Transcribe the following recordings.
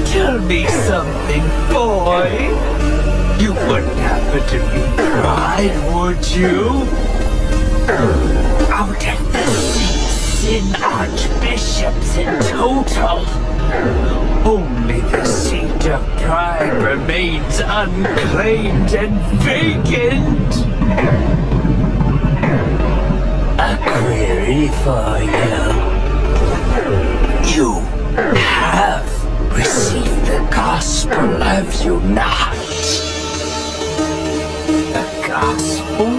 Tell me something, boy. You wouldn't happen to be pride, would you? Out of the 6 archbishops in total, only the seat of pride remains unclaimed and vacant. A query for you. You have received the gospel, have you not? The gospel?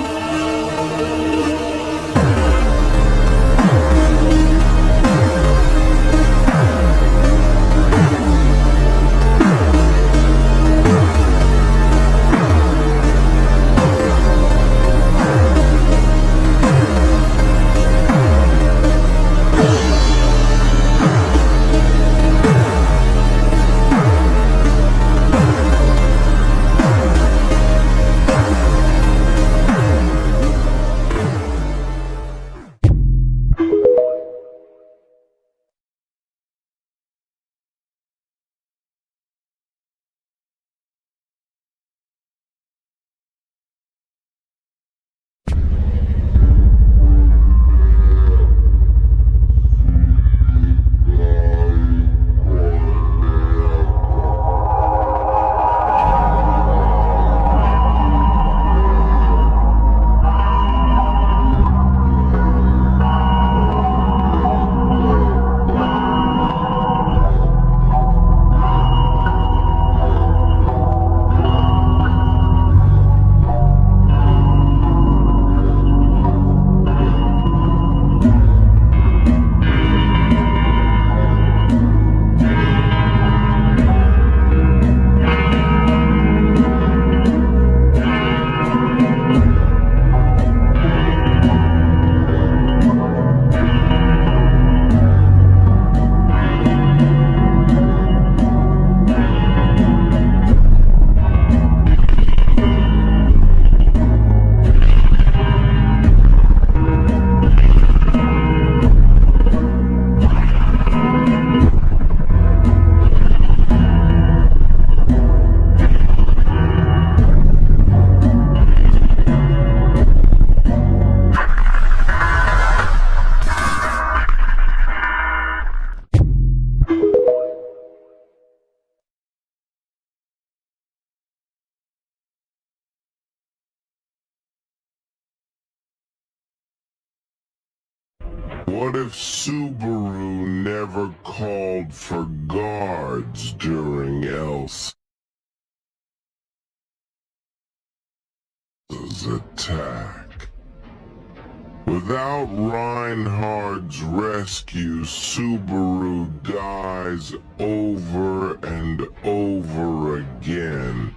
What if Subaru never called for guards during Elsa's attack? Without Reinhardt's rescue, Subaru dies over and over again,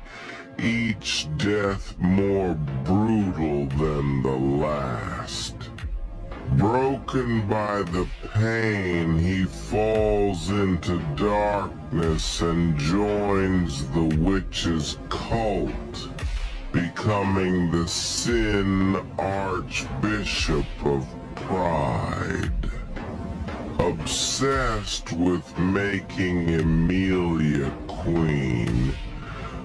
each death more brutal than the last. Broken by the pain, he falls into darkness and joins the witch's cult, becoming the Sin Archbishop of Pride. Obsessed with making Emilia queen,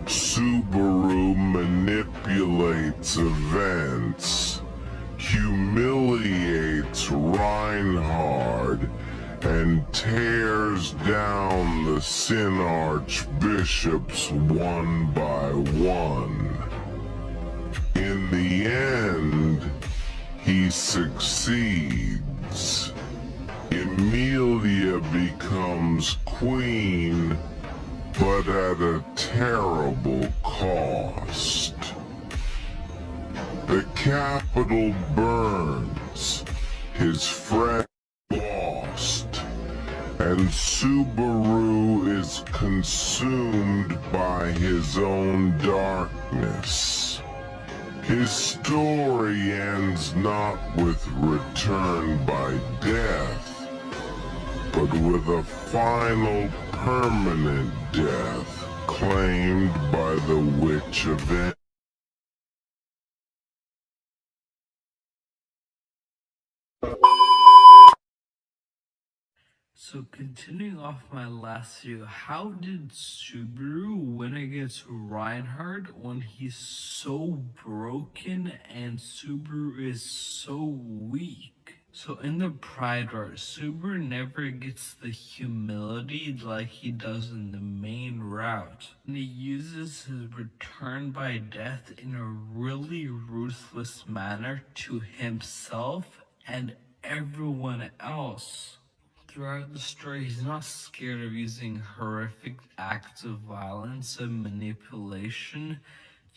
Subaru manipulates events, humiliates Reinhardt, and tears down the Sin Archbishops one by one. In the end, he succeeds. Emilia becomes queen, but at a terrible cost. The capital burns, his friend lost, and Subaru is consumed by his own darkness. His story ends not with return by death, but with a final permanent death claimed by the Witch of Endor. So continuing off my last video, how did Subaru win against Reinhardt when he's so broken and Subaru is so weak? So in the Pride route, Subaru never gets the humility like he does in the main route. And he uses his return by death in a really ruthless manner to himself and everyone else. Throughout the story, he's not scared of using horrific acts of violence and manipulation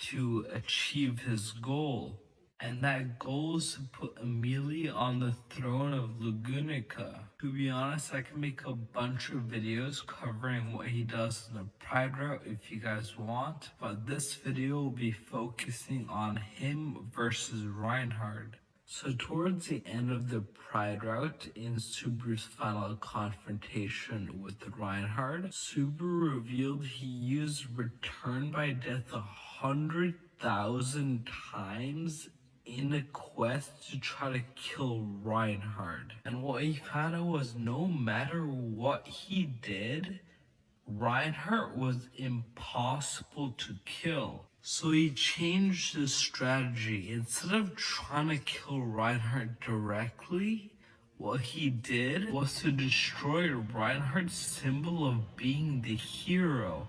to achieve his goal. And that goal is to put Emilia on the throne of Lugunica. To be honest, I can make a bunch of videos covering what he does in the Pride route if you guys want, but this video will be focusing on him versus Reinhardt. So towards the end of the Pride route, in Subaru's final confrontation with Reinhardt, Subaru revealed he used return by death 100,000 times in a quest to try to kill Reinhardt. And what he found out was no matter what he did, Reinhardt was impossible to kill. So he changed his strategy. Instead of trying to kill Reinhardt directly, what he did was to destroy Reinhardt's symbol of being the hero.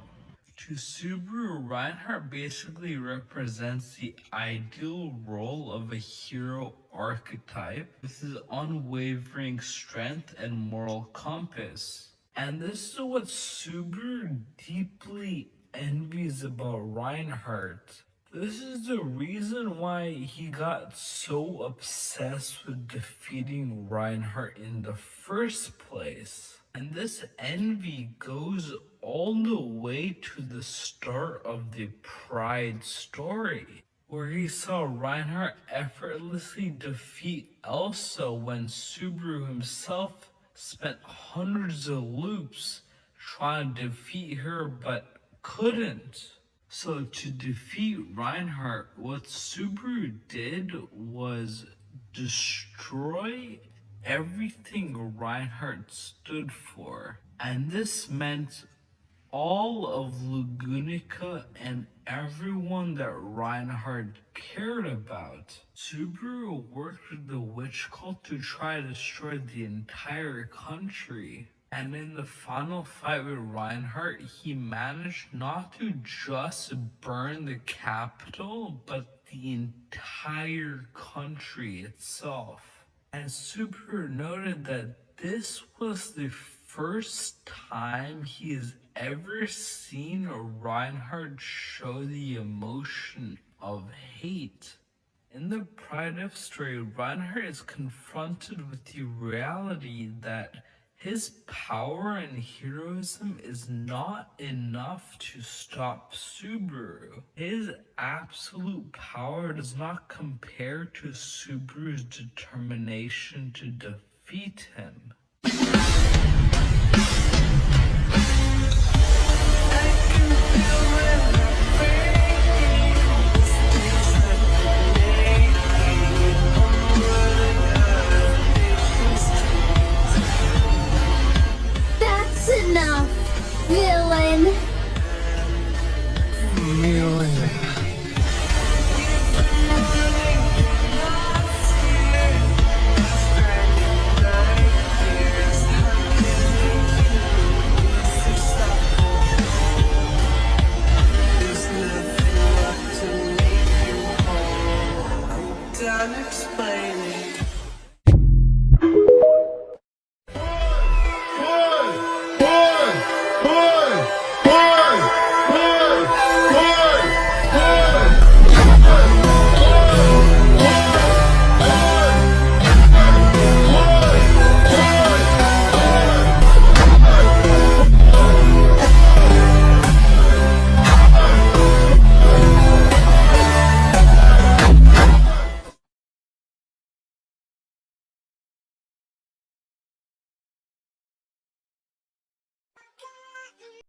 To Subaru, Reinhardt basically represents the ideal role of a hero archetype with his unwavering strength and moral compass. And this is what Subaru deeply envies about Reinhardt. This is the reason why he got so obsessed with defeating Reinhardt in the first place. And this envy goes all the way to the start of the Pride story, where he saw Reinhardt effortlessly defeat Elsa when Subaru himself spent hundreds of loops trying to defeat her but couldn't. So to defeat Reinhardt, what Subaru did was destroy everything Reinhardt stood for. And this meant all of Lugunica and everyone that Reinhardt cared about. Subaru worked with the witch cult to try to destroy the entire country. And in the final fight with Reinhardt, he managed not to just burn the capital, but the entire country itself. And Subaru noted that this was the first time he has ever seen Reinhardt show the emotion of hate. In the Pride F story, Reinhardt is confronted with the reality that his power and heroism is not enough to stop Subaru. His absolute power does not compare to Subaru's determination to defeat him. Enough, villain!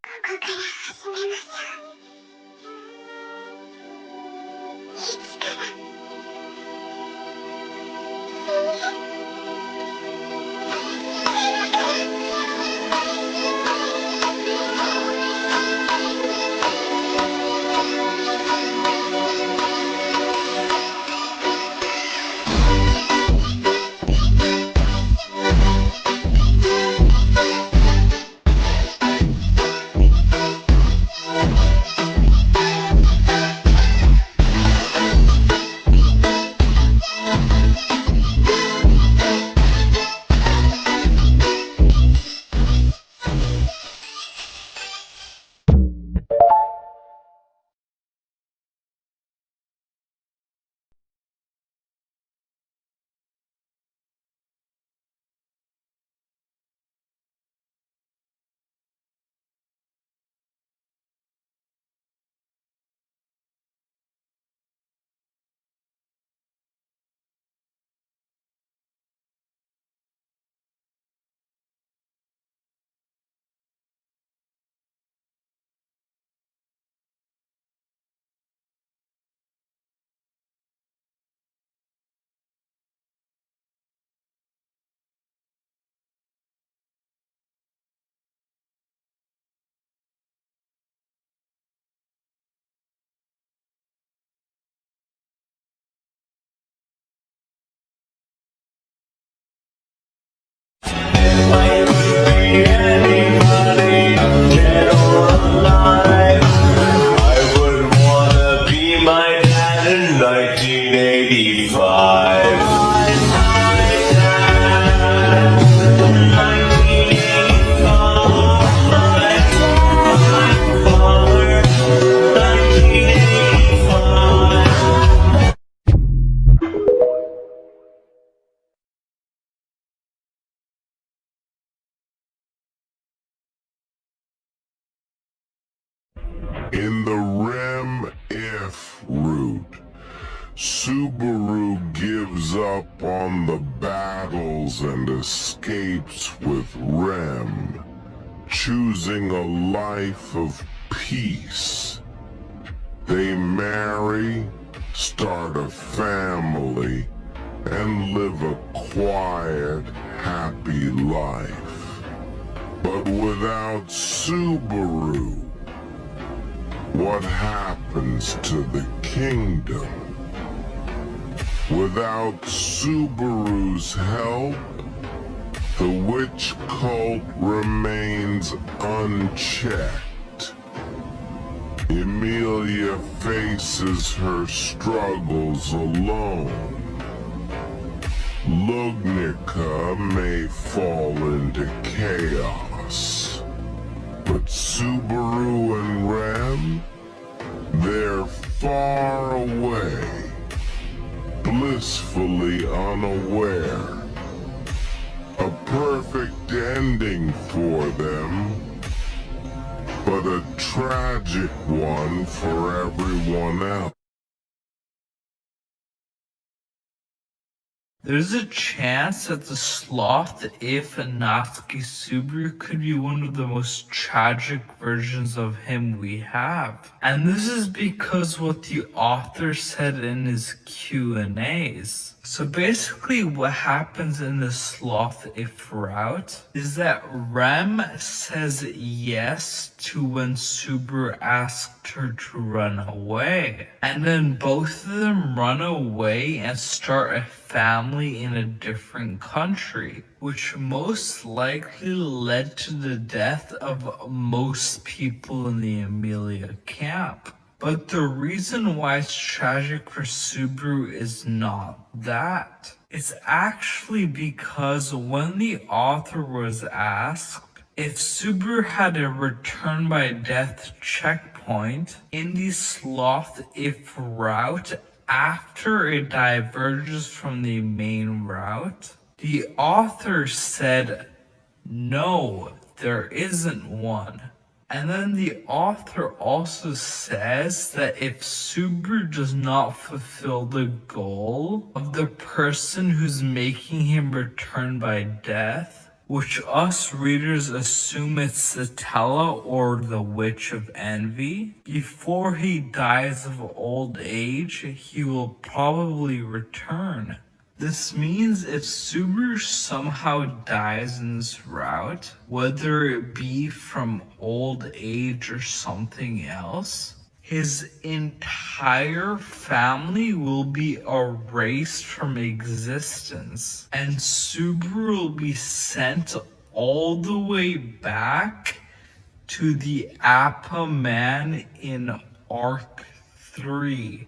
I would wanna be my dad in 1985. In the REM if route, Subaru gives up on the battles and escapes with REM, choosing a life of peace. They marry, start a family, and live a quiet, happy life. But without Subaru, what happens to the kingdom? Without Subaru's help, the witch cult remains unchecked. Emilia faces her struggles alone. Lugnica may fall into chaos. But Subaru and Rem, they're far away, blissfully unaware. A perfect ending for them, but a tragic one for everyone else. There's a chance that the sloth, if Natsuki Subaru, could be one of the most tragic versions of him we have. And this is because what the author said in his Q&As. So basically what happens in the sloth if route is that Rem says yes to when Subaru asked her to run away. And then both of them run away and start a family in a different country, which most likely led to the death of most people in the Emilia camp. But the reason why it's tragic for Subaru is not that. It's actually because when the author was asked if Subaru had a return by death checkpoint in the sloth if route after it diverges from the main route, the author said, no, there isn't one. And then the author also says that if Subaru does not fulfill the goal of the person who's making him return by death, which us readers assume it's Satella or the Witch of Envy. Before he dies of old age, he will probably return. This means if Subaru somehow dies in this route, whether it be from old age or something else, his entire family will be erased from existence, and Subaru will be sent all the way back to the Appa Man in Arc 3.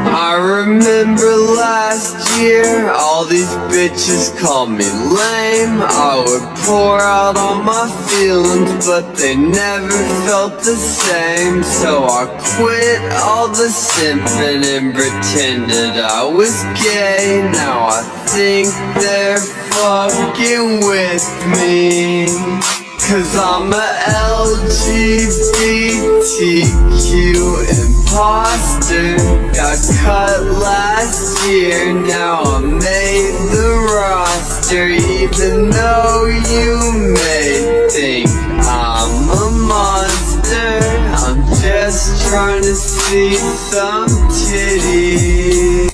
I remember last year, all these bitches called me lame. I would pour out all my feelings, but they never felt the same. So I quit all the simping and pretended I was gay. Now I think they're fucking with me, 'cause I'm a LGBTQ imposter. Got cut last year, now I made the roster. Even though you may think I'm a monster, I'm just trying to see some titties.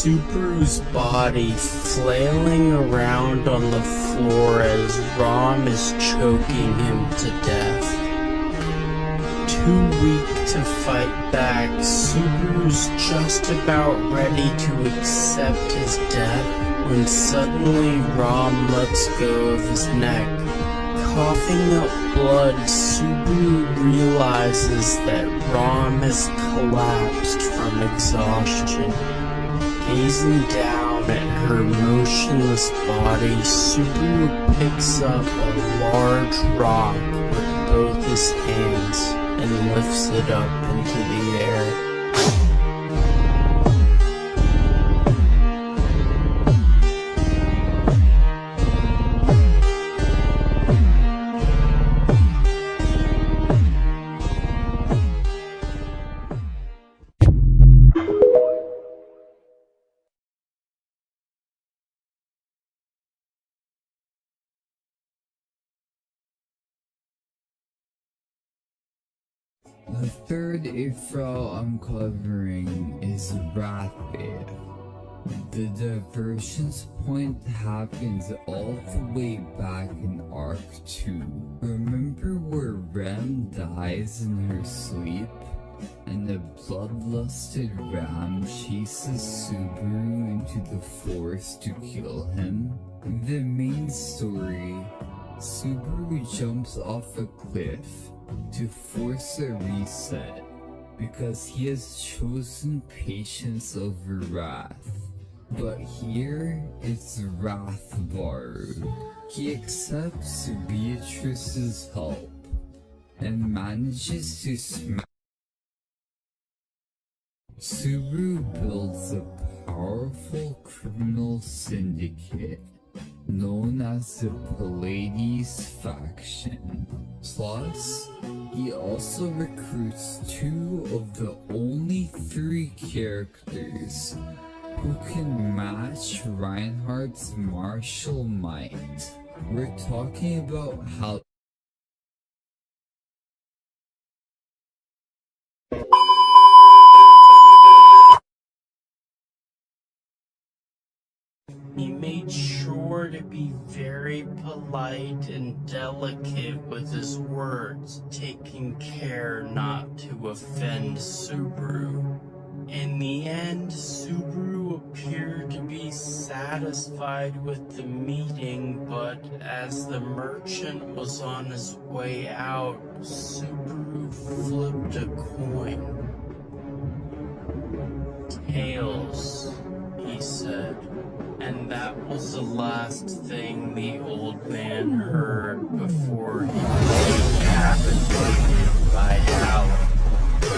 Subaru's body flailing around on the floor as Rom is choking him to death. Too weak to fight back, Subaru's just about ready to accept his death when suddenly Rom lets go of his neck. Coughing up blood, Subaru realizes that Rom has collapsed from exhaustion. Gazing down at her motionless body, Subaru picks up a large rock with both his hands and lifts it up into the air. The third Ifral I'm covering is Wrathbait. The diversions point happens all the way back in Arc 2. Remember where Rem dies in her sleep? And the bloodlusted Ram chases Subaru into the forest to kill him? In the main story, Subaru jumps off a cliff to force a reset because he has chosen patience over wrath. But here it's Wrathbaru. He accepts Beatrice's help and manages to smash. Subaru builds a powerful criminal syndicate known as the Pallades faction. Plus, he also recruits 2 of the only 3 characters who can match Reinhardt's martial might. We're talking about how He made sure to be very polite and delicate with his words, taking care not to offend Subaru. In the end, Subaru appeared to be satisfied with the meeting, but as the merchant was on his way out, Subaru flipped a coin. Tails, he said. And that was the last thing the old man heard before he was decapitated by Hal.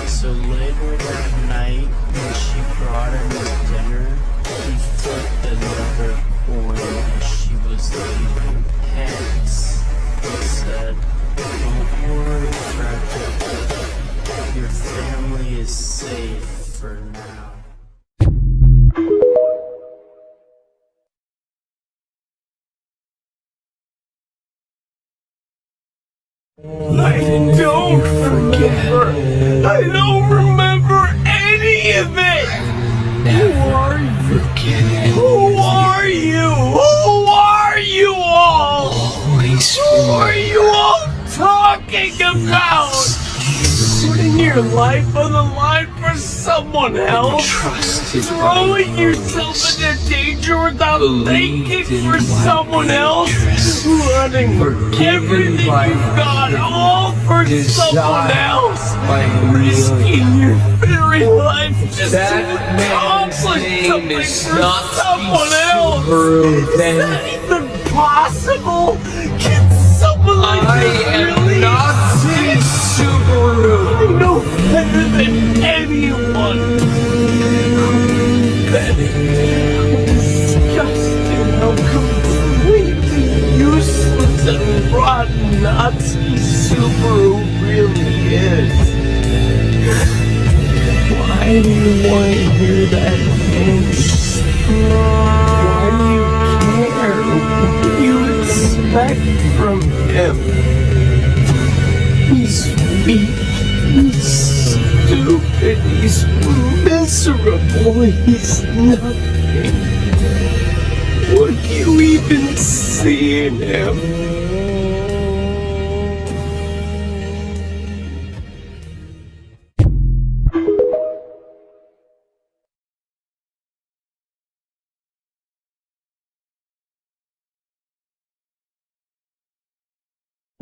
So later that night, when she brought him his dinner, he flipped another coin as she was leaving. Hence, he said, "Don't worry, Frederick. Your family is safe for now." I don't remember. I don't remember any of it. Who are you? Who are you? Who are you all? Who are you all talking about? Putting your life on the line for someone else? Throwing yourself into danger without thinking for someone else? Running everything you've got all for someone else? Risking your very life just to accomplish something for someone else? Is that even possible? Can someone like this really exist? Subaru, I know better than anyone. Disgusting how completely useless and rotten Nazi Subaru really is. Why do you want to hear that voice? Why do you care? What do you expect from him? He's weak, he's stupid, he's miserable, he's nothing. Would you even see him?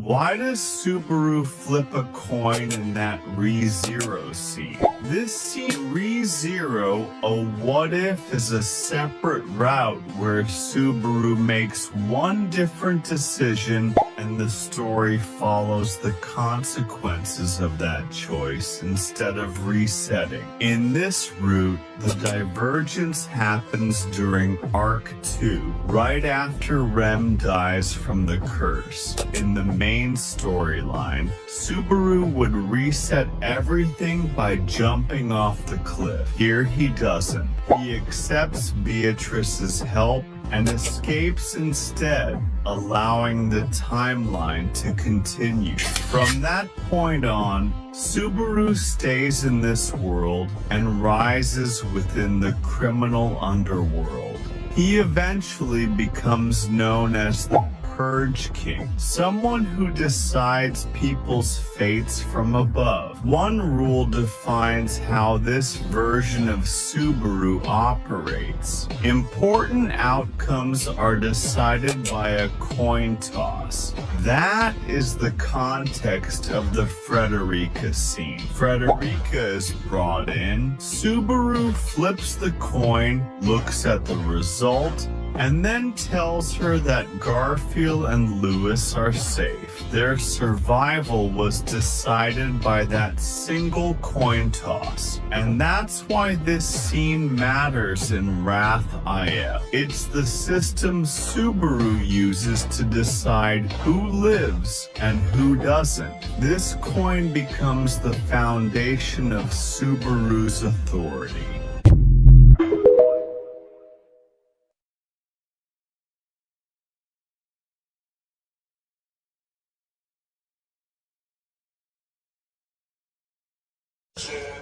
Why does Subaru flip a coin in that ReZero scene? This scene, ReZero, a what if, is a separate route where Subaru makes one different decision and the story follows the consequences of that choice instead of resetting. In this route, the divergence happens during Arc 2, right after Rem dies from the curse. In the main storyline, Subaru would reset everything by jumping off the cliff. Here he doesn't. He accepts Beatrice's help and escapes instead, allowing the timeline to continue. From that point on, Subaru stays in this world and rises within the criminal underworld. He eventually becomes known as the Purge King, someone who decides people's fates from above. One rule defines how this version of Subaru operates. Important outcomes are decided by a coin toss. That is the context of the Frederica scene. Frederica is brought in, Subaru flips the coin, looks at the result, and then tells her that Garfield and Lewis are safe. Their survival was decided by that single coin toss. And that's why this scene matters in Wrath IF. It's the system Subaru uses to decide who lives and who doesn't. This coin becomes the foundation of Subaru's authority.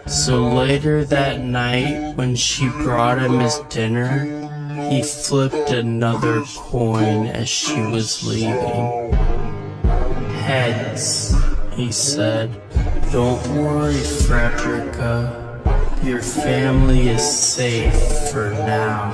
So later that night, when she brought him his dinner, he flipped another coin as she was leaving. Heads, he said. Don't worry, Frederica. Your family is safe for now.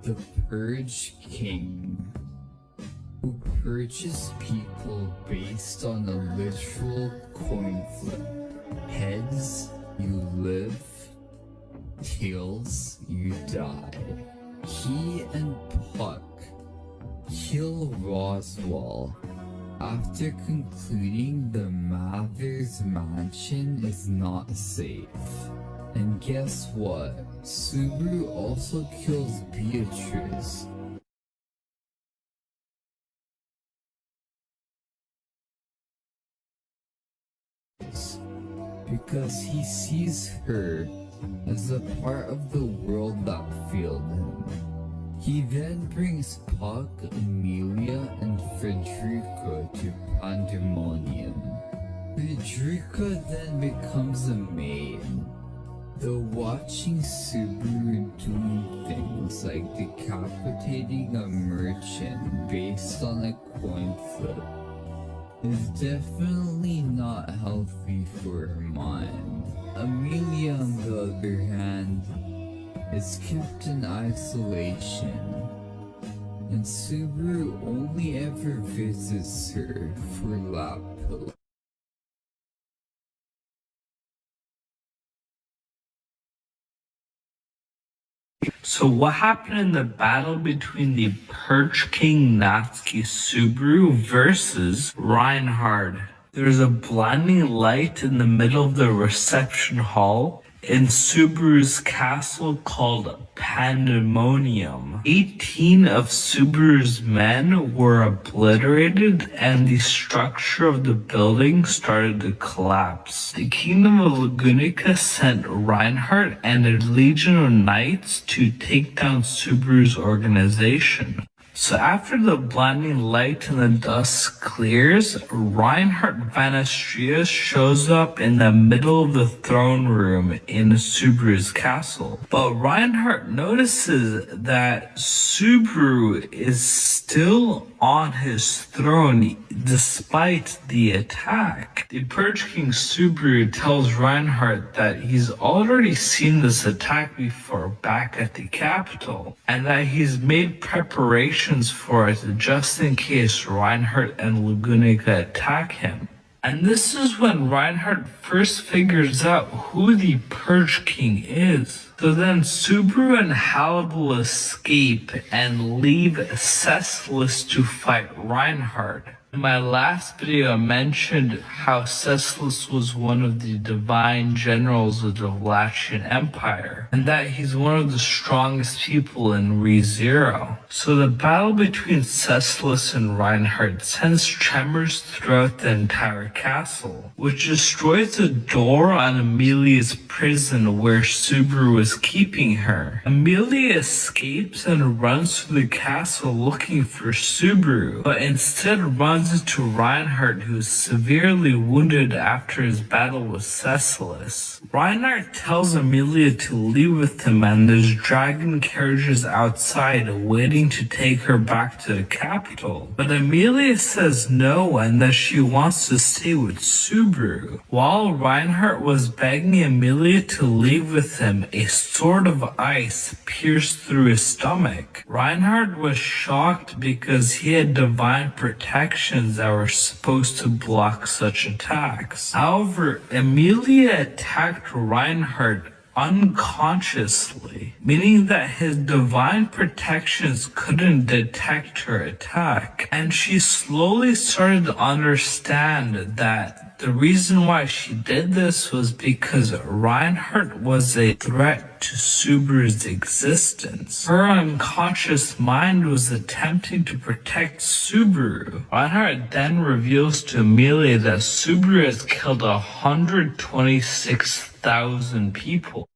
The Purge King, who purges people based on a literal coin flip. Heads, you live. Tails, you die. He and Puck kill Roswell after concluding the Mather's mansion is not safe. And guess what? Subaru also kills Beatrice. Because he sees her as a part of the world that failed him. He then brings Puck, Amelia, and Frederica to Pandemonium. Frederica then becomes a maid, though watching Subaru doing things like decapitating a merchant based on a coin flip is definitely not healthy for her mind. Amelia, on the other hand, is kept in isolation, and Subaru only ever visits her for lap pillows. So what happened in the battle between the Perch King Natsuki Subaru versus Reinhard? There's a blinding light in the middle of the reception hall in Subaru's castle called Pandemonium. 18 of Subaru's men were obliterated and the structure of the building started to collapse. The Kingdom of Lagunica sent Reinhardt and a legion of knights to take down Subaru's organization. So after the blinding light and the dust clears, Reinhard Van Astrea shows up in the middle of the throne room in Subaru's castle. But Reinhard notices that Subaru is still on his throne despite the attack. The Purge King Subaru tells Reinhard that he's already seen this attack before back at the capital, and that he's made preparations for it just in case Reinhard and Lagunica attack him. And this is when Reinhard first figures out who the Purge King is. So then Subaru and Hannibal escape and leave Cestus to fight Reinhard. In my last video I mentioned how Cestus was one of the divine generals of the Vlachian Empire, and that he's one of the strongest people in ReZero. So the battle between Cestus and Reinhard sends tremors throughout the entire castle, which destroys the door on Amelia's prison where Subaru is keeping her. Amelia escapes and runs through the castle looking for Subaru, but instead runs into Reinhard, who's severely wounded after his battle with Cestus. Reinhard tells Amelia to leave with him, and there's dragon carriages outside waiting to take her back to the capital. But Amelia says no and that she wants to stay with Subaru. While Reinhard was begging Amelia to leave with him, a sword of ice pierced through his stomach. Reinhard was shocked because he had divine protection that were supposed to block such attacks. However, Amelia attacked Reinhard unconsciously, meaning that his divine protections couldn't detect her attack, and she slowly started to understand that the reason why she did this was because Reinhard was a threat to Subaru's existence. Her unconscious mind was attempting to protect Subaru. Reinhard then reveals to Amelia that Subaru has killed 126,000 people.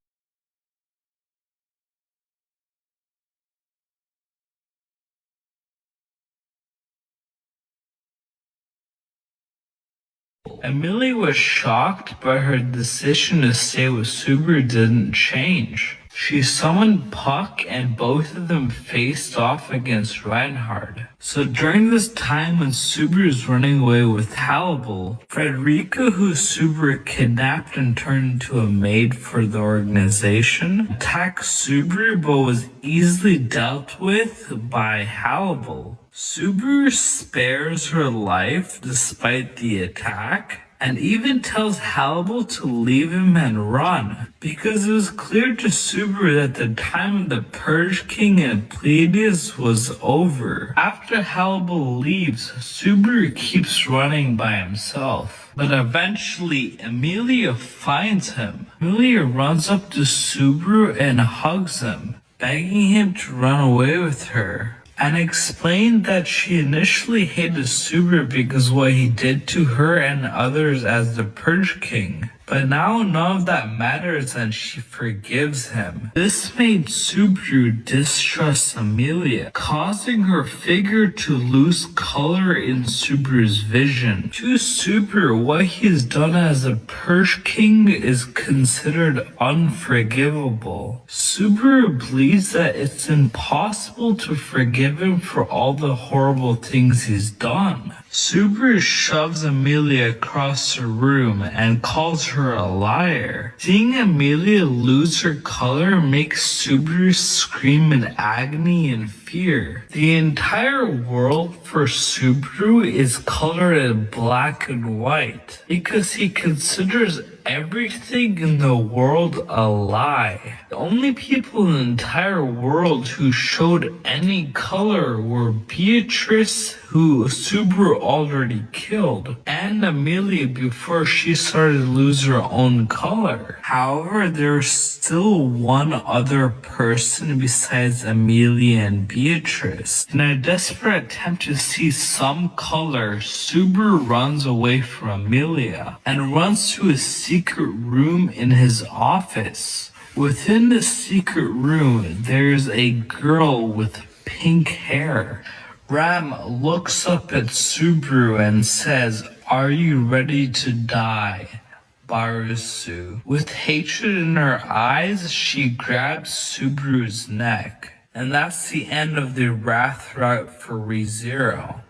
Amelia was shocked, but her decision to stay with Subaru didn't change. She summoned Puck and both of them faced off against Reinhard. So during this time when Subaru is running away with Hannibal, Frederica, who Subaru kidnapped and turned into a maid for the organization, attacked Subaru but was easily dealt with by Hannibal. Subaru spares her life despite the attack, and even tells Hannibal to leave him and run, because it was clear to Subaru that the time of the Purge King and Pleiades was over. After Hannibal leaves, Subaru keeps running by himself, but eventually Amelia finds him. Amelia runs up to Subaru and hugs him, begging him to run away with her, and explained that she initially hated Subaru because what he did to her and others as the Purge King. But now none of that matters and she forgives him. This made Subaru distrust Amelia, causing her figure to lose color in Subaru's vision. To Subaru, what he's done as a Purge King is considered unforgivable. Subaru believes that it's impossible to forgive him for all the horrible things he's done. Subaru shoves Amelia across the room and calls her a liar. Seeing Amelia lose her color makes Subaru scream in agony and fear. The entire world for Subaru is colored in black and white because he considers everything in the world a lie. The only people in the entire world who showed any color were Beatrice, who Subaru already killed, and Amelia before she started to lose her own color. However, there's still one other person besides Amelia and Beatrice. In a desperate attempt to see some color, Subaru runs away from Amelia and runs to a secret room in his office. Within the secret room, there's a girl with pink hair. Ram looks up at Subaru and says, "Are you ready to die, Barusu?" With hatred in her eyes, she grabs Subaru's neck. And that's the end of the Wrath route for ReZero.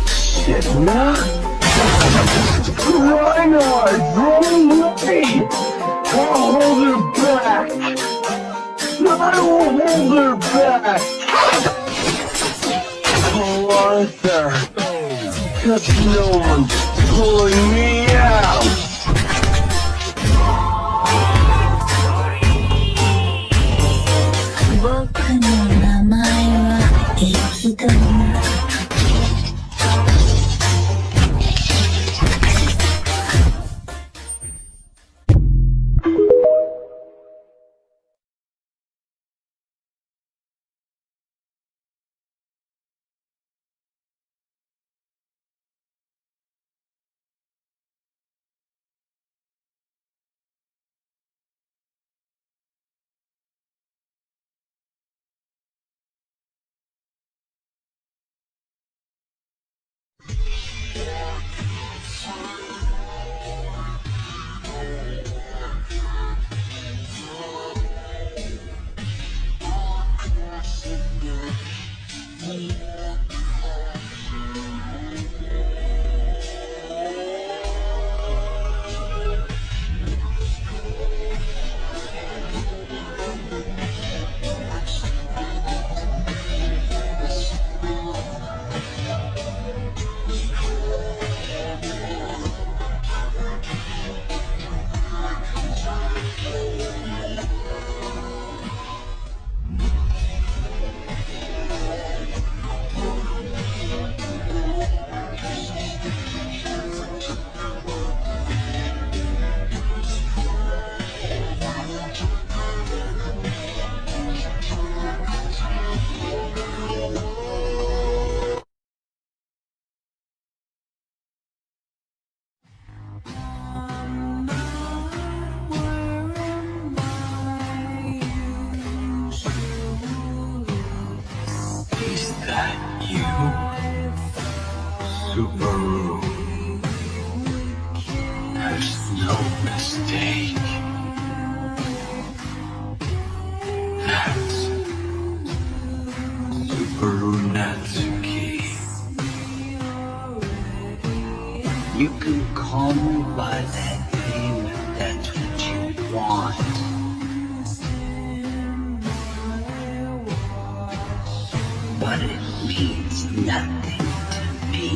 Shit, man. Reinhard, run away! I'll hold her back! I will hold her back! Oh, Arthur, because no one's pulling me out! Subaru. There's no mistake. That's Subaru Natsuki. You can call me by that name if that's what you want. But it means nothing to me.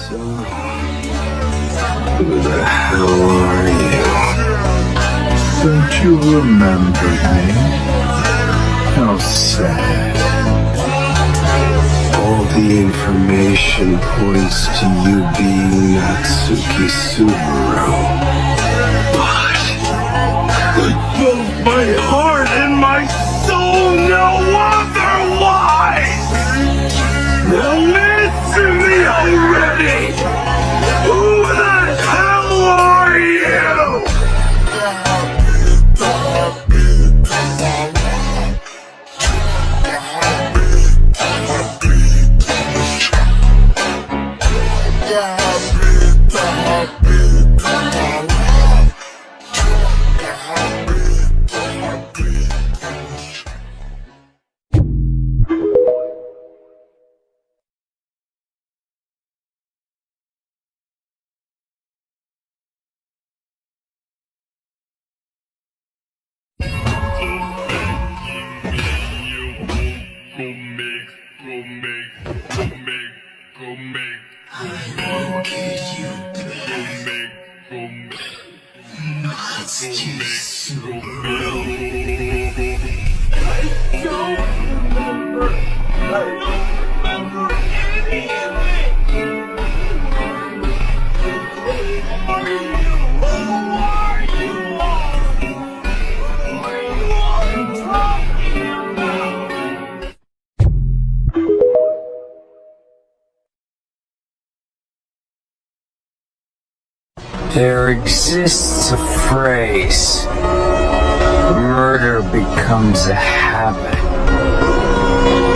So, who the hell are you? Don't you remember me? How sad. All the information points to you being Natsuki Subaru. But both my heart and my soul know otherwise! Now answer me already! Who the hell are you? There exists a phrase. Murder becomes a habit.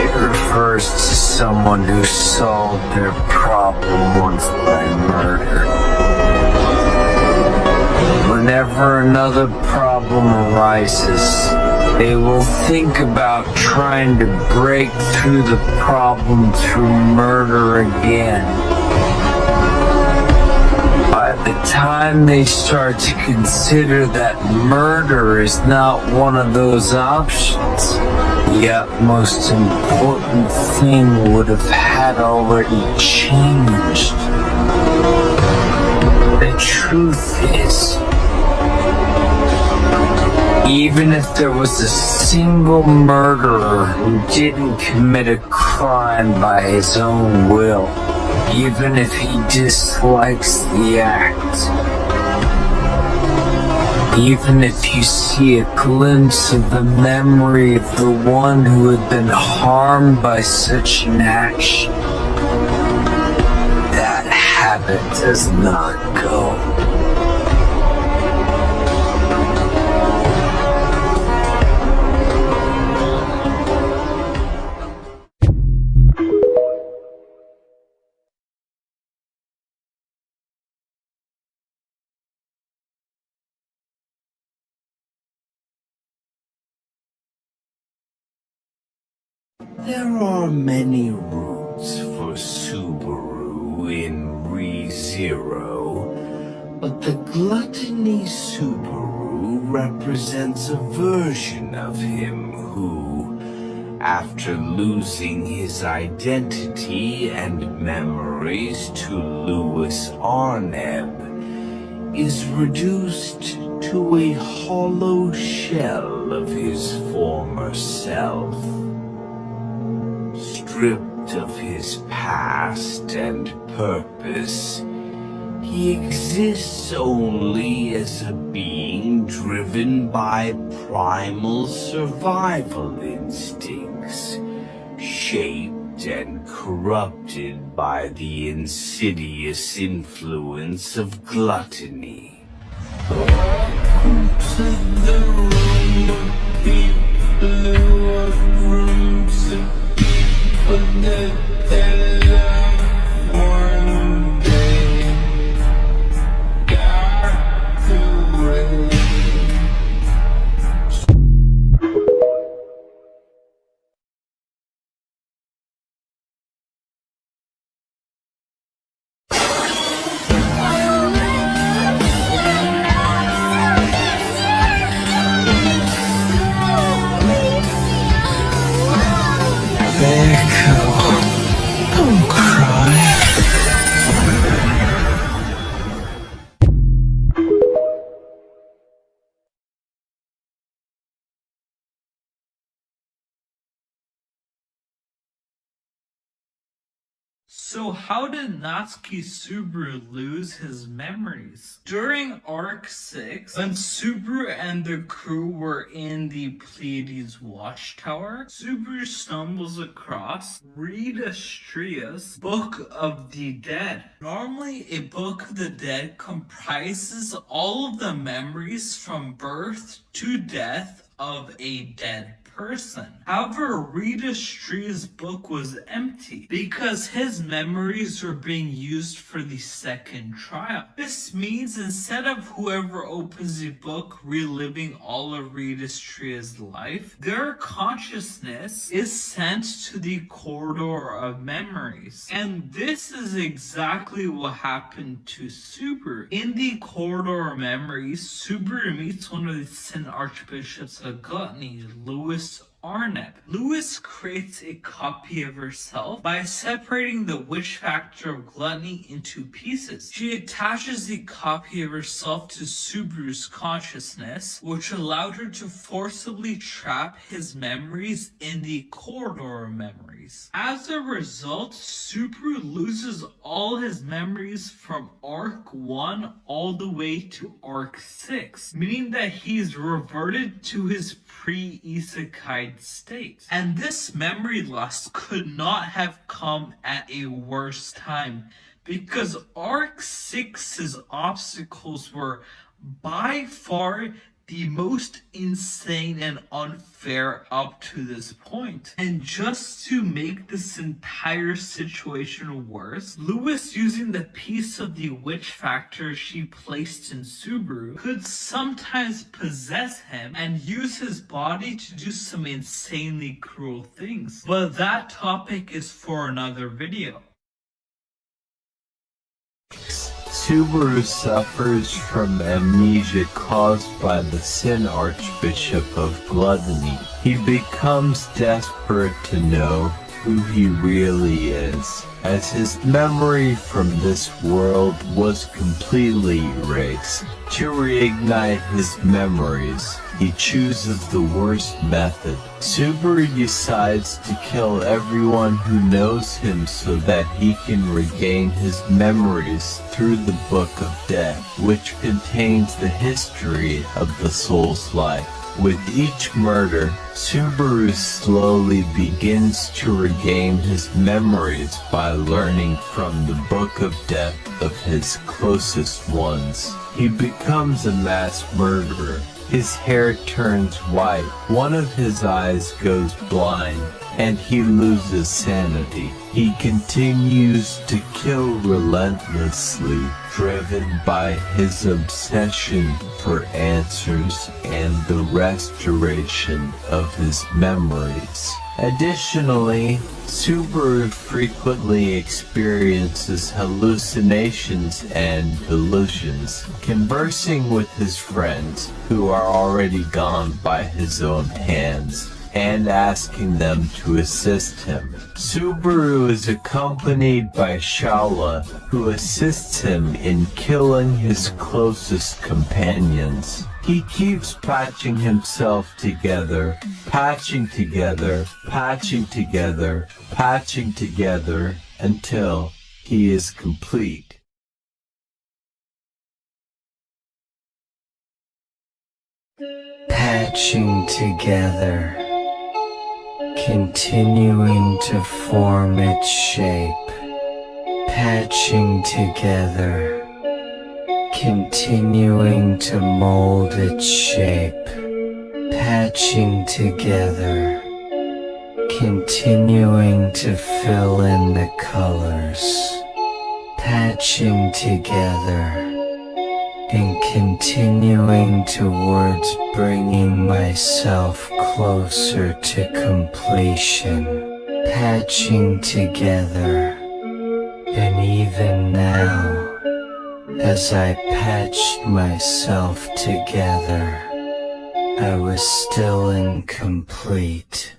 It refers to someone who solved their problem once by murder. Whenever another problem arises, they will think about trying to break through the problem through murder again. By the time they start to consider that murder is not one of those options, the utmost important thing would have had already changed. The truth is, even if there was a single murderer who didn't commit a crime by his own will, even if he dislikes the act, even if you see a glimpse of the memory of the one who had been harmed by such an action, that habit does not go. There are many routes for Subaru in ReZero, but the gluttony Subaru represents a version of him who, after losing his identity and memories to Louis Arneb, is reduced to a hollow shell of his former self. Stripped of his past and purpose, he exists only as a being driven by primal survival instincts, shaped and corrupted by the insidious influence of gluttony. Welcome to the room of people who have rooms to but that they love one day got to wait. Don't cry. So how did Natsuki Subaru lose his memories? During Arc 6, when Subaru and the crew were in the Pleiades watchtower, Subaru stumbles across Rita Stria's Book of the Dead. Normally, a Book of the Dead comprises all of the memories from birth to death of a dead person. However, Rita Stria's book was empty because his memories were being used for the second trial. This means instead of whoever opens the book reliving all of Rita Stria's life, their consciousness is sent to the corridor of memories. And this is exactly what happened to Subaru. In the corridor of memories, Subaru meets one of the Sin Archbishops of Gluttony, Louis Arnett. Louis creates a copy of herself by separating the witch factor of Gluttony into pieces. She attaches the copy of herself to Subaru's consciousness, which allowed her to forcibly trap his memories in the corridor of memories. As a result, Subaru loses all his memories from Arc 1 all the way to Arc 6, meaning that he's reverted to his pre-isekai state. And this memory loss could not have come at a worse time, because Arc 6's obstacles were by far the most insane and unfair up to this point. And just to make this entire situation worse, Louis, using the piece of the witch factor she placed in Subaru, could sometimes possess him and use his body to do some insanely cruel things. But that topic is for another video. Subaru suffers from amnesia caused by the Sin Archbishop of Gluttony. He becomes desperate to know who he really is, as his memory from this world was completely erased. To reignite his memories, he chooses the worst method. Subaru decides to kill everyone who knows him so that he can regain his memories through the Book of Death, which contains the history of the soul's life. With each murder, Subaru slowly begins to regain his memories by learning from the Book of Death of his closest ones. He becomes a mass murderer. His hair turns white, one of his eyes goes blind, and he loses sanity. He continues to kill relentlessly, driven by his obsession for answers and the restoration of his memories. Additionally, Subaru frequently experiences hallucinations and delusions, conversing with his friends who are already gone by his own hands, and asking them to assist him. Subaru is accompanied by Shala, who assists him in killing his closest companions. He keeps patching himself together, patching together, patching together, patching together, until he is complete. Patching together, continuing to form its shape, patching together, continuing to mold its shape, patching together, continuing to fill in the colors, patching together, and continuing towards bringing myself closer to completion, patching together. And even now, as I patched myself together, I was still incomplete.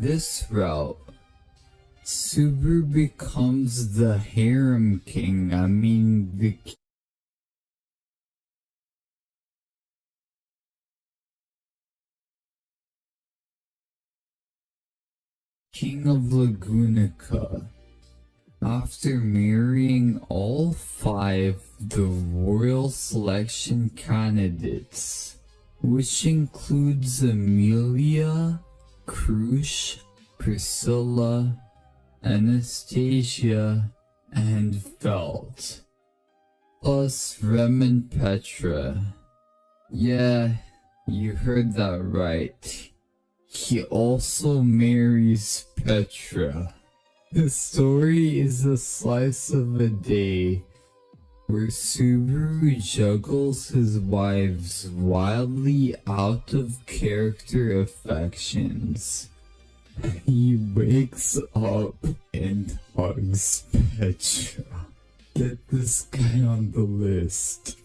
this route, Subaru becomes the harem king. The king of Lagunica, after marrying all 5 the royal selection candidates, which includes Amelia, Krush, Priscilla, Anastasia, and Felt, plus Rem and Petra. Yeah, you heard that right. He also marries Petra. The story is a slice of a day where Subaru juggles his wife's wildly out of character affections. He wakes up and hugs Petra. Get this guy on the list.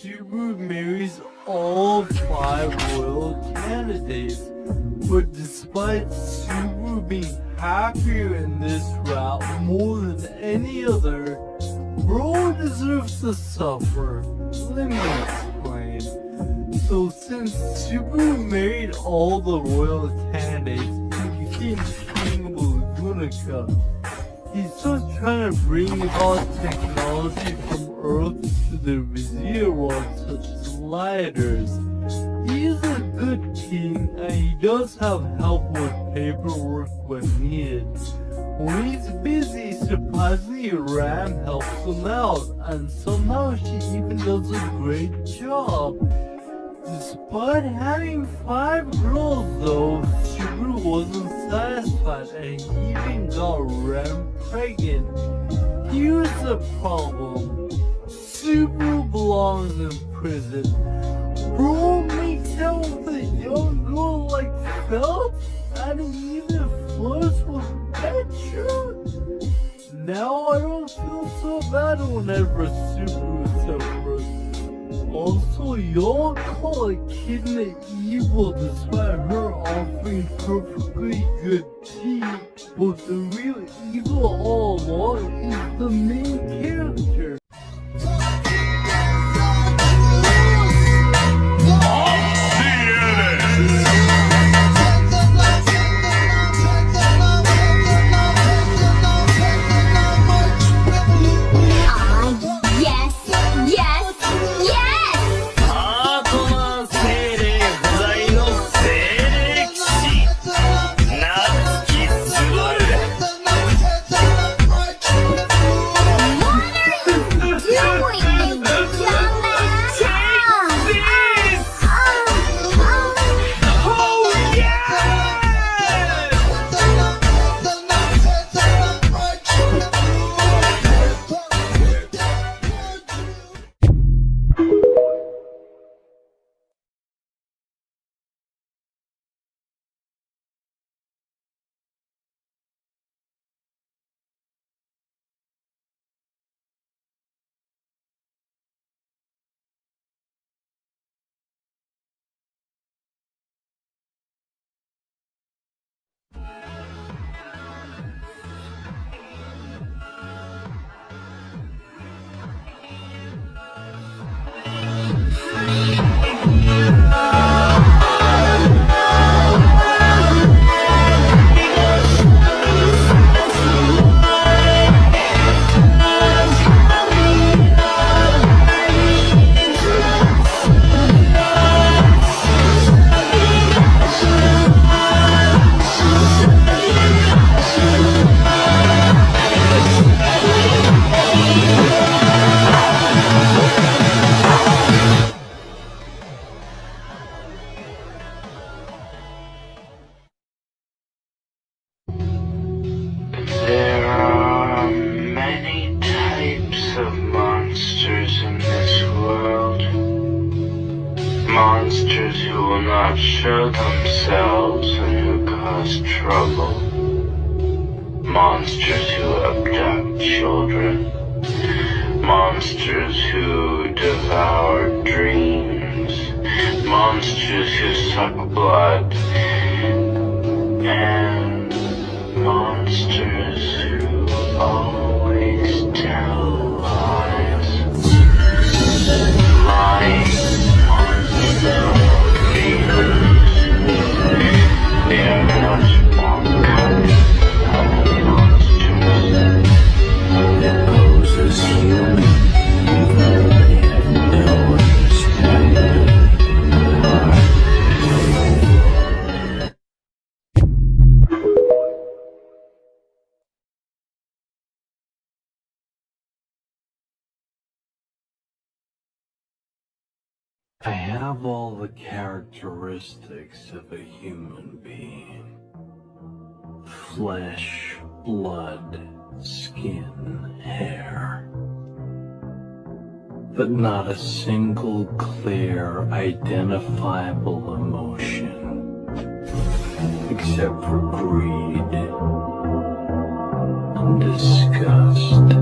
Subaru marries all 5 royal candidates, but despite Subaru being happier in this route more than any other, Bro deserves to suffer. Let me explain. So since Subaru married all the royal candidates, he became king of Lagunica. He starts trying to bring about technology from Earth to the Vizier world, such as lighters. He is a good king, and he does have help with paperwork when needed. When he's busy, surprisingly Ram helps him out, and somehow she even does a great job. Despite having 5 girls though, Subaru wasn't satisfied and he even got Rem pregnant. Here's the problem. Subaru belongs in prison. Bro makes out with a young girl like Felt and he even flirts with Petra. Now I don't feel so bad whenever Subaru suffers. Also, y'all call a kidna evil despite her offering perfectly good tea, but the real evil all along is the main character. The Monsters who will not show themselves and who cause trouble. Monsters who abduct children. Monsters who devour dreams. Monsters who suck blood. And monsters who always tell lies. Lying monsters. They are much more cunning than monsters. That poses human evil. They have no understanding. I have all the characteristics of a human being. Flesh, blood, skin, hair. But not a single clear, identifiable emotion. Except for greed and disgust.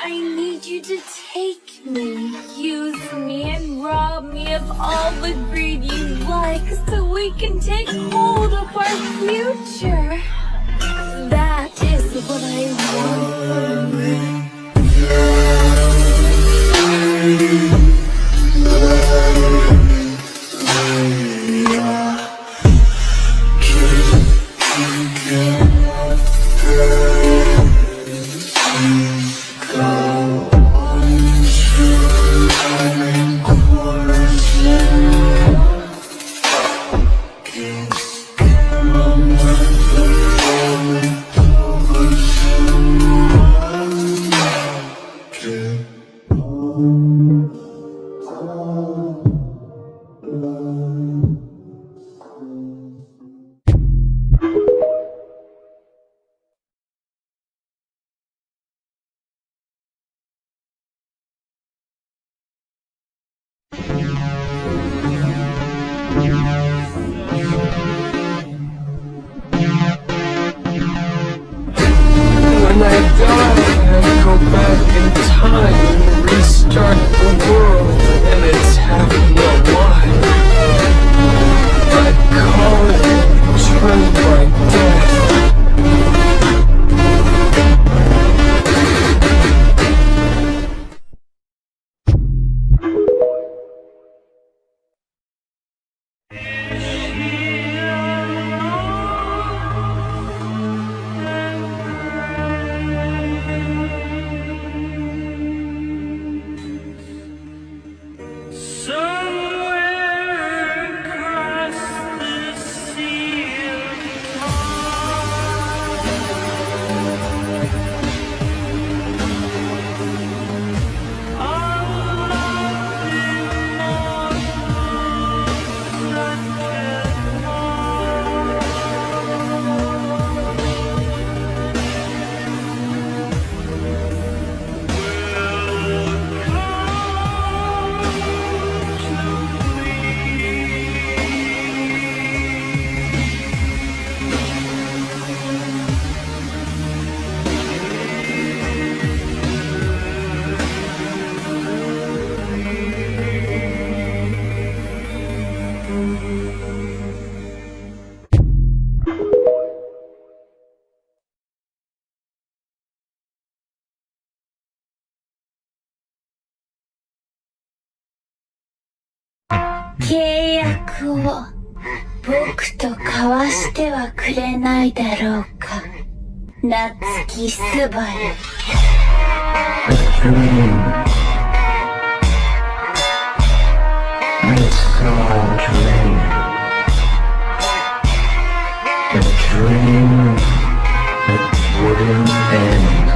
I need you to take me, use me, and rob me of all the greed you like so we can take hold of our future. That is what I want from you. When I die, I go back in time and restart the world, and it's happened a lot. I call it turn by death.契約を僕と交わしてはくれないだろうか、夏木スバル。A dream that wouldn't end.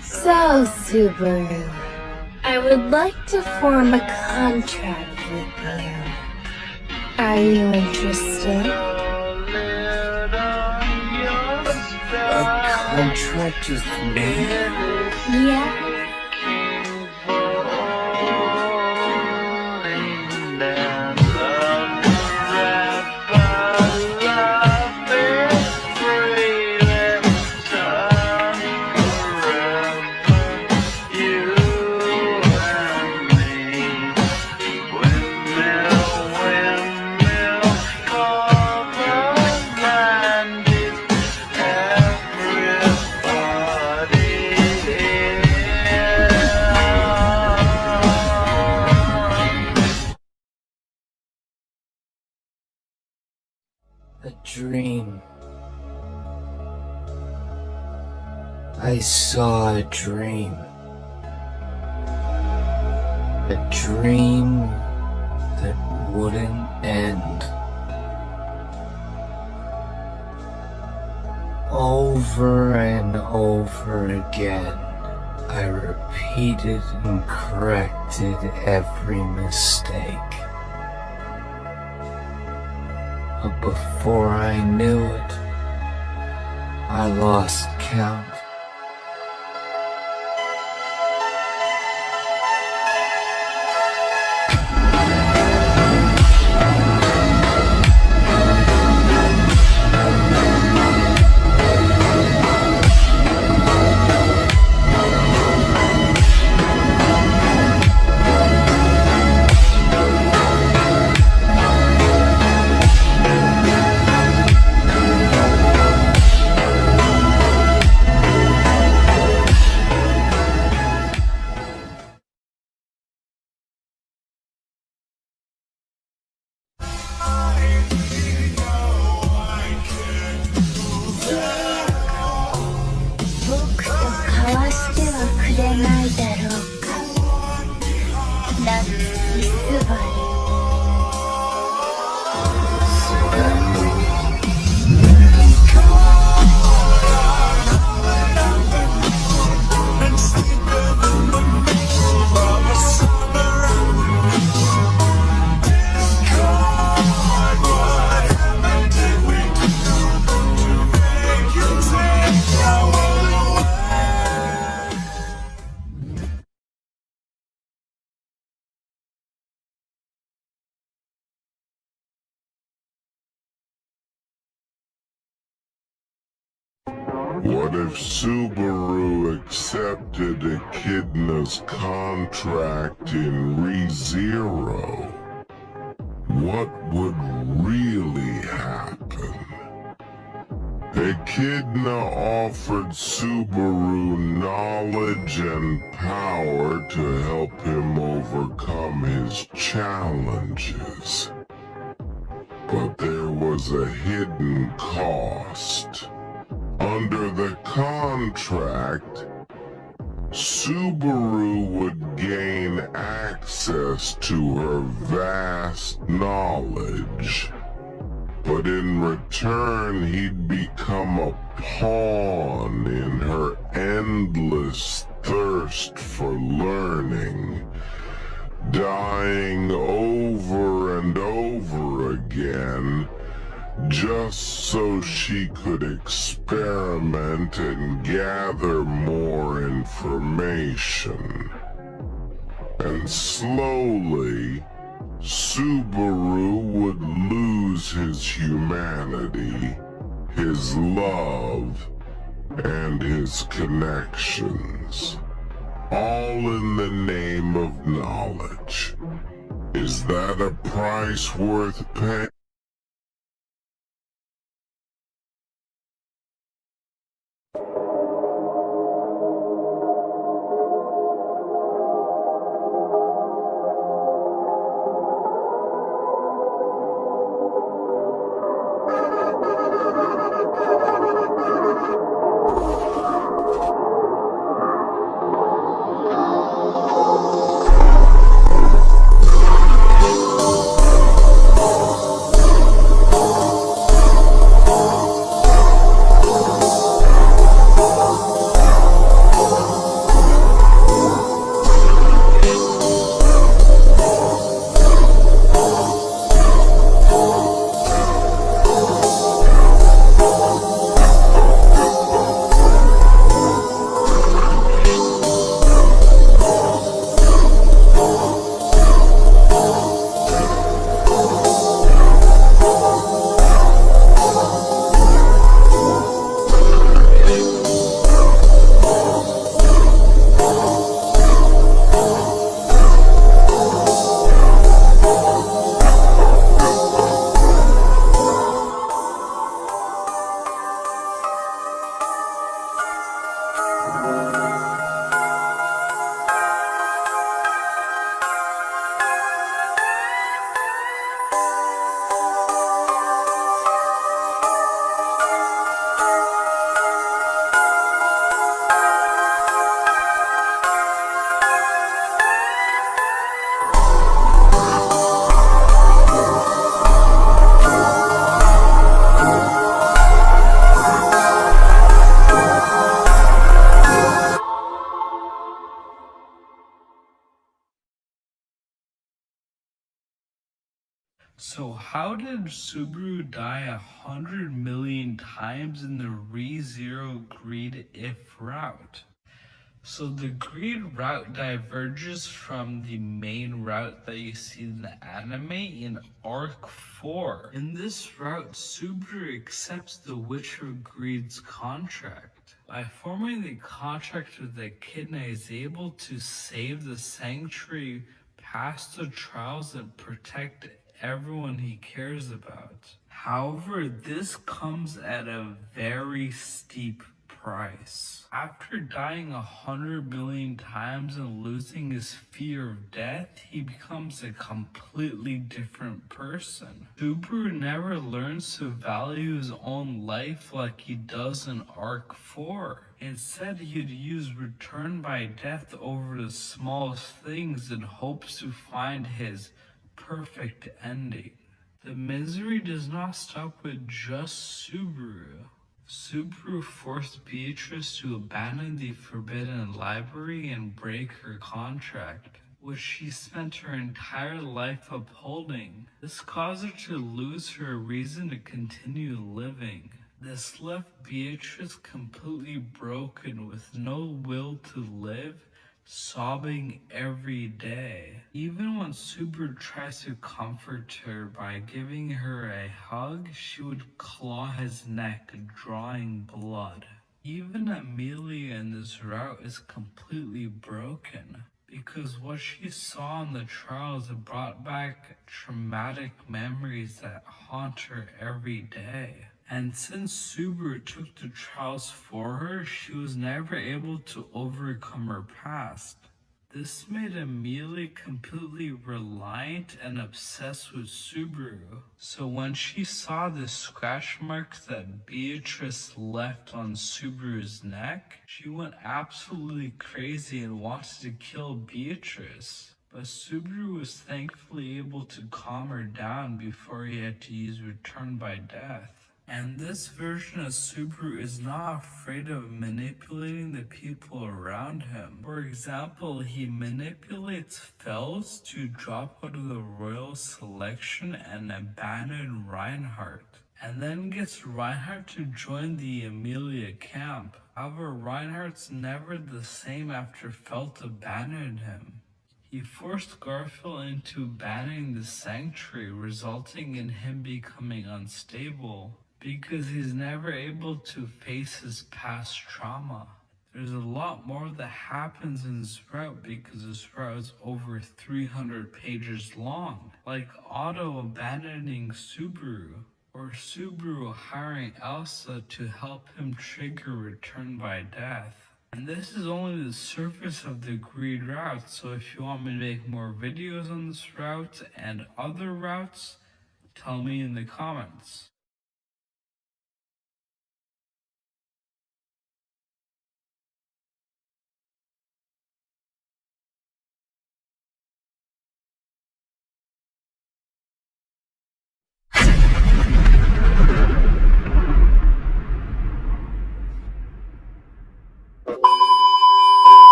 So, Subaru, I would like to form a contract with you. Are you interested? A contract with me? Yeah. A dream. I saw a dream. A dream that wouldn't end. Over and over again, I repeated and corrected every mistake. But before I knew it, I lost count. What if Subaru accepted Echidna's contract in ReZero? What would really happen? Echidna offered Subaru knowledge and power to help him overcome his challenges. But there was a hidden cost. Under the contract, Subaru would gain access to her vast knowledge, but in return he'd become a pawn in her endless thirst for learning, dying over and over again just so she could experiment and gather more information. And slowly, Subaru would lose his humanity, his love, and his connections. All in the name of knowledge. Is that a price worth paying? So how did Subaru die 100 million times in the ReZero Greed If route? So the Greed route diverges from the main route that you see in the anime in Arc 4. In this route, Subaru accepts the Witch of Greed's contract. By forming the contract with the Echidna, he is able to save the sanctuary, pass the trials, and protect everyone he cares about. However, this comes at a very steep price. After dying 100 million times and losing his fear of death, he becomes a completely different person. Subaru never learns to value his own life like he does in Arc 4. Instead, he'd use return by death over the smallest things in hopes to find his perfect ending. The misery does not stop with just Subaru. Subaru forced Beatrice to abandon the Forbidden Library and break her contract, which she spent her entire life upholding. This caused her to lose her reason to continue living. This left Beatrice completely broken with no will to live, sobbing every day. Even when Subaru tries to comfort her by giving her a hug, she would claw his neck, drawing blood. Even Amelia in this route is completely broken, because what she saw in the trials brought back traumatic memories that haunt her every day. And since Subaru took the trials for her, she was never able to overcome her past. This made Amelia completely reliant and obsessed with Subaru. So when she saw the scratch marks that Beatrice left on Subaru's neck, she went absolutely crazy and wanted to kill Beatrice. But Subaru was thankfully able to calm her down before he had to use return by death. And this version of Subaru is not afraid of manipulating the people around him. For example, he manipulates Fels to drop out of the royal selection and abandon Reinhardt, and then gets Reinhardt to join the Amelia camp. However, Reinhardt's never the same after Felt abandoned him. He forced Garfield into abandoning the sanctuary, resulting in him becoming unstable, because he's never able to face his past trauma. There's a lot more that happens in this route because this route is over 300 pages long, like Otto abandoning Subaru, or Subaru hiring Elsa to help him trigger return by death. And this is only the surface of the Greed route, so if you want me to make more videos on this route and other routes, tell me in the comments.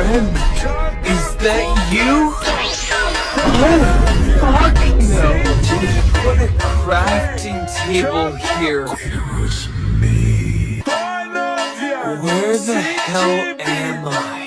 Is that you? Oh, fuck no. Put a crafting table here. It was me. Where the hell am I?